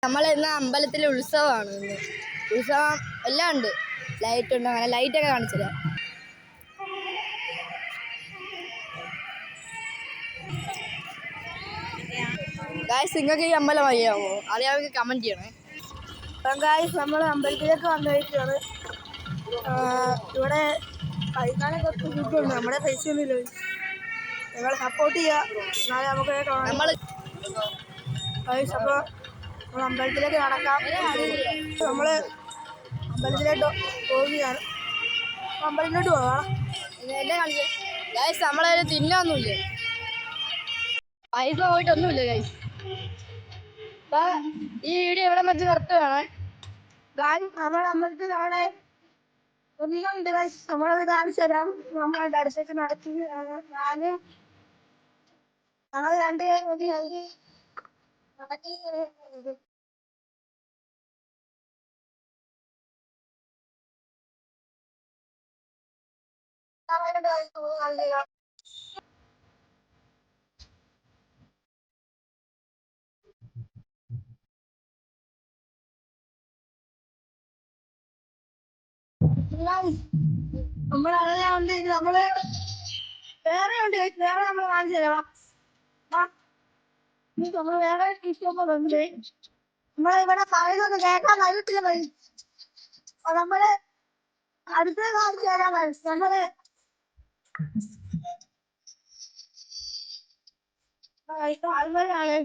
നമ്മൾ ഇന്ന് അമ്പലത്തിലെ ഉത്സവമാണ്. ഇന്ന് ഉത്സവം എല്ലാം ഉണ്ട്, ലൈറ്റ് ഉണ്ട്. അങ്ങനെ ലൈറ്റൊക്കെ കാണിച്ചില്ല. ഗായ്സ്, നിങ്ങൾക്ക് ഈ അമ്പലം അറിയാമോ? അറിയാമെങ്കിൽ കമന്റ് ചെയ്യണേ. അപ്പം ഗായ്സ്, നമ്മൾ അമ്പലത്തിലേക്ക് വന്നിരിക്കുകയാണ്. ഇവിടെ കഴിക്കാനൊക്കെ ഫുഡുണ്ട്. നമ്മുടെ പൈസ ഒന്നുമില്ല. ഞങ്ങളെ സപ്പോർട്ട് ചെയ്യുക, എന്നാലേ നമുക്ക് നമ്മൾ ഗായ്സ്. അപ്പോൾ നമ്മൾ അമ്പലത്തിലേക്ക് നടക്കാം. നമ്മൾ അമ്പലത്തിലേക്ക് പോവുകയാണ്. അമ്പലത്തിലോട്ട് പോകാം. എന്നെ കാണിച്ചേ ഗായ്സ്. നമ്മളെ തിന്നാന്നൂല്ലേ, പൈസ പോയിട്ടൊന്നുമില്ല ഗായ്സ്. ഈ വീഡിയോ എവിടെ വെച്ച് നിർത്തുകയാണ്. നമ്മുടെ അമ്പലത്തിൽ അവിടെ ഒന്നുണ്ട് ഗായ്സ്. നമ്മളത് കാണിച്ചു തരാം. നമ്മളത് അടുത്തേക്ക് നടത്തി ഞങ്ങൾ രണ്ടുപേരും നടത്തി. നമ്മളറിയാണ്ട് നമ്മള് വേറെ ഉണ്ട്. വേറെ നമ്മൾ കാണിച്ചു തരാം. നമ്മൾ വേറെ ഇഷ്ടപ്പെടുന്നുണ്ട്. നമ്മളിവിടെ പറയുന്നത് കേൾക്കാൻ വരത്തില്ല. നമ്മള് അടുത്ത കാണിച്ചു തരാൻ നമ്മള് അതുപോലെയാണ്.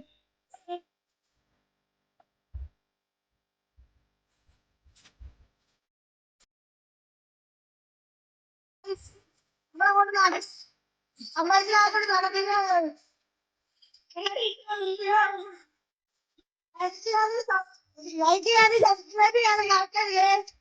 അമ്പലത്തിനകത്തോട്ട് നടക്കുന്നത് ലൈക്ക് ചെയ്യാനും സബ്സ്ക്രൈബ് ചെയ്യാനും മറക്കരുത്.